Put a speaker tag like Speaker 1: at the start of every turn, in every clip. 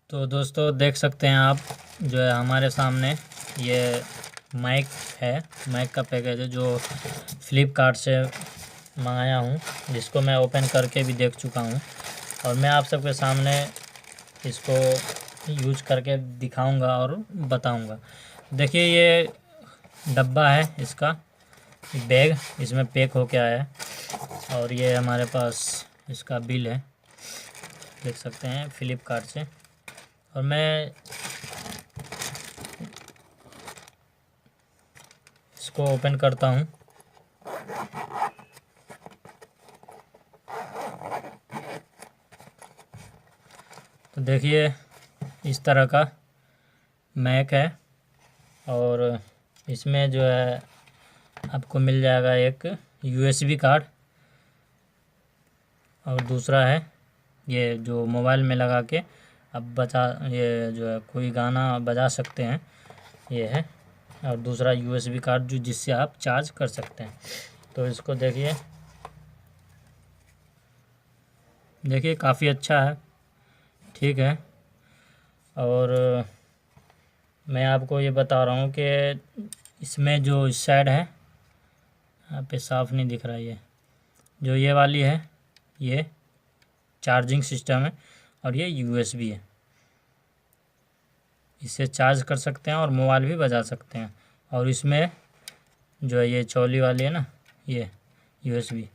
Speaker 1: तो दोस्तों देख सकते हैं आप जो है हमारे सामने ये माइक है। माइक का पैकेज है जो फ्लिपकार्ट से मंगाया हूँ, जिसको मैं ओपन करके भी देख चुका हूँ और मैं आप सबके सामने इसको यूज करके दिखाऊंगा और बताऊंगा। देखिए ये डब्बा है, इसका बैग इसमें पैक होके आया है और ये हमारे पास इसका बिल है, देख सकते हैं फ्लिपकार्ट से। और मैं इसको ओपन करता हूँ। तो देखिए इस तरह का मैक है और इसमें जो है आपको मिल जाएगा एक यूएसबी कार्ड और दूसरा है ये जो मोबाइल में लगा के अब ये जो है कोई गाना बजा सकते हैं, ये है। और दूसरा यूएसबी कार्ड जो जिससे आप चार्ज कर सकते हैं। तो इसको देखिए काफ़ी अच्छा है, ठीक है। और मैं आपको ये बता रहा हूँ कि इसमें जो इस साइड है, यहाँ पे साफ नहीं दिख रहा है, ये जो ये वाली है ये चार्जिंग सिस्टम है और ये यूएसबी है। इससे चार्ज कर सकते हैं और मोबाइल भी बजा सकते हैं। और इसमें जो है ये चौली वाली है ना, ये यूएसबी,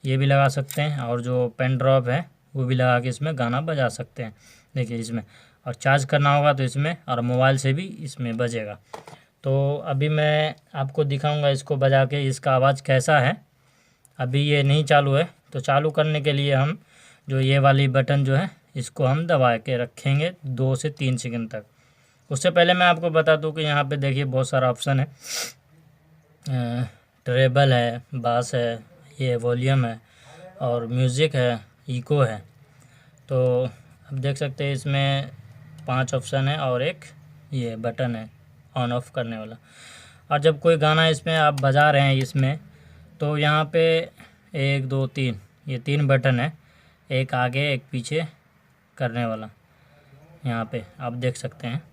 Speaker 1: ये भी लगा सकते हैं और जो पेन ड्रॉप है वो भी लगा के इसमें गाना बजा सकते हैं। देखिए इसमें, और चार्ज करना होगा तो इसमें, और मोबाइल से भी इसमें बजेगा। तो अभी मैं आपको दिखाऊंगा इसको बजा के इसका आवाज़ कैसा है। अभी ये नहीं चालू है, तो चालू करने के लिए हम जो ये वाली बटन जो है इसको हम दबा के रखेंगे 2 से 3 सेकंड तक। उससे पहले मैं आपको बता दूं कि यहाँ पे देखिए बहुत सारा ऑप्शन है, ट्रेबल है, बास है, ये वॉल्यूम है और म्यूज़िक है, इको है। तो अब देख सकते हैं इसमें 5 ऑप्शन है और एक ये बटन है ऑन ऑफ करने वाला। और जब कोई गाना इसमें आप बजा रहे हैं इसमें, तो यहाँ पे 1 2 3 ये 3 बटन है, एक आगे एक पीछे करने वाला, यहाँ पे आप देख सकते हैं।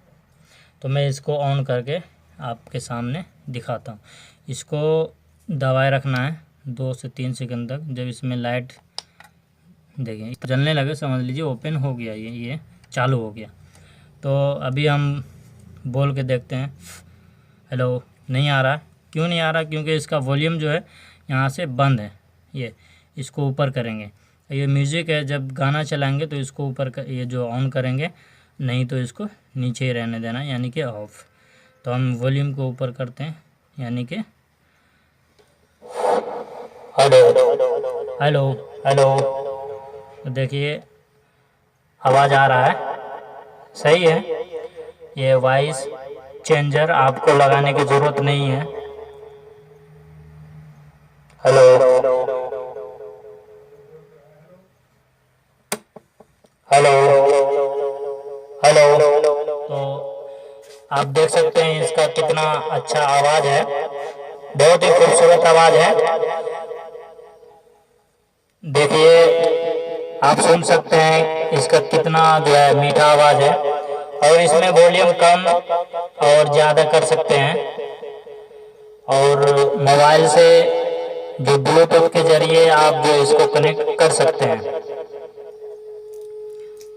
Speaker 1: तो मैं इसको ऑन करके आपके सामने दिखाता हूँ। इसको दबाए रखना है 2 से 3 सेकंड तक। जब इसमें लाइट देखिए जलने लगे, समझ लीजिए ओपन हो गया, ये चालू हो गया। तो अभी हम बोल के देखते हैं। हेलो, नहीं आ रहा। क्यों नहीं आ रहा? क्योंकि इसका वॉल्यूम जो है यहाँ से बंद है। ये इसको ऊपर करेंगे, ये म्यूज़िक है, जब गाना चलाएंगे तो इसको ऊपर ये जो ऑन करेंगे, नहीं तो इसको नीचे ही रहने देना, यानी कि ऑफ। तो हम वॉल्यूम को ऊपर करते हैं, यानी कि हेलो हेलो हेलो। तो देखिए आवाज़ आ रहा है, सही है। ये वॉइस चेंजर आपको लगाने की ज़रूरत नहीं है। Hello hello hello. तो आप देख सकते हैं इसका कितना अच्छा आवाज़ है, बहुत ही खूबसूरत आवाज़ है। देखिए आप सुन सकते हैं इसका कितना जो है मीठा आवाज़ है। और इसमें वॉल्यूम कम और ज़्यादा कर सकते हैं। और मोबाइल से जो ब्लूटूथ के जरिए आप जो इसको कनेक्ट कर सकते हैं।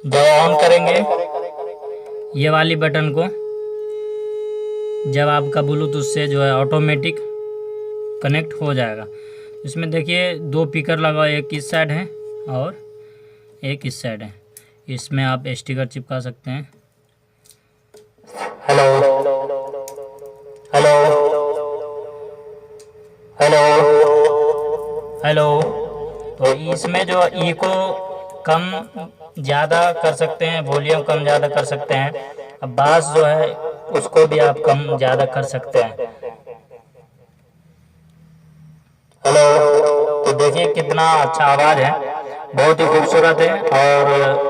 Speaker 1: जब ऑन करेंगे ये वाली बटन को, जब आपका ब्लूटूथ से जो है ऑटोमेटिक कनेक्ट हो जाएगा। इसमें देखिए 2 स्पीकर लगा, एक इस साइड है और एक इस साइड है। इसमें आप स्टिकर चिपका सकते हैं। Hello hello hello hello. तो इसमें जो इको कम ज़्यादा कर सकते हैं, वॉल्यूम कम ज़्यादा कर सकते हैं। अब बास जो है उसको भी आप कम ज़्यादा कर सकते हैं। हेलो। तो देखिए कितना अच्छा आवाज़ है, बहुत ही खूबसूरत है। और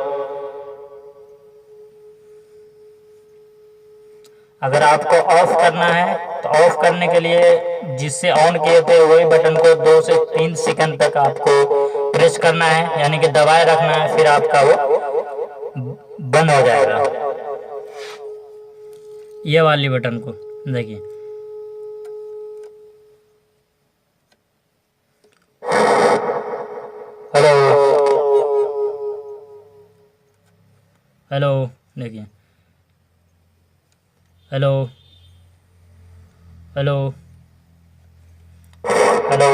Speaker 1: अगर आपको ऑफ करना है तो ऑफ करने के लिए जिससे ऑन किए थे वही बटन को 2 से 3 सेकंड तक आपको प्रेस करना है, यानी कि दबाए रखना है, फिर आपका वो बंद हो जाएगा। ये वाली बटन को देखिए, हेलो हेलो, देखिए हेलो हेलो हेलो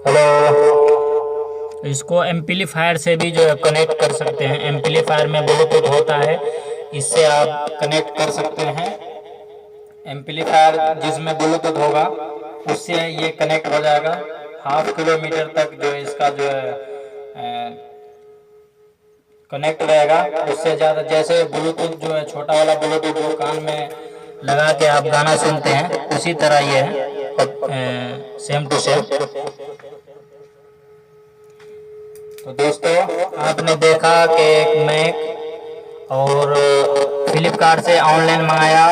Speaker 1: हेलो। इसको एम्पलीफायर से भी जो है कनेक्ट कर सकते हैं। एम्पलीफायर में ब्लूटूथ होता है, इससे आप कनेक्ट कर सकते हैं। एम्पलीफायर जिसमें ब्लूटूथ होगा उससे ये कनेक्ट हो जाएगा। 1/2 किलोमीटर तक जो इसका जो है कनेक्ट रहेगा। उससे ज़्यादा, जैसे ब्लूटूथ जो है छोटा वाला ब्लूटूथ जो कान में लगा के आप गाना सुनते हैं, उसी तरह ये है, सेम टू सेम। तो दोस्तों, आपने देखा कि एक मैक और फ्लिपकार्ट से ऑनलाइन मंगाया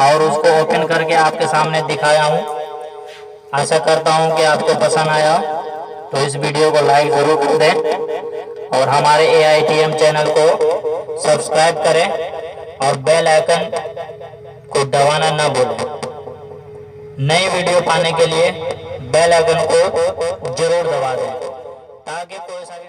Speaker 1: और उसको ओपन करके आपके सामने दिखाया हूँ। आशा करता हूँ कि आपको पसंद आया। तो इस वीडियो को लाइक ज़रूर कर दें और हमारे AITM चैनल को सब्सक्राइब करें और बेल आइकन को दबाना ना भूलें। नई वीडियो पाने के लिए बेल आइकन को जरूर दबा दें ताकि कोई सा भी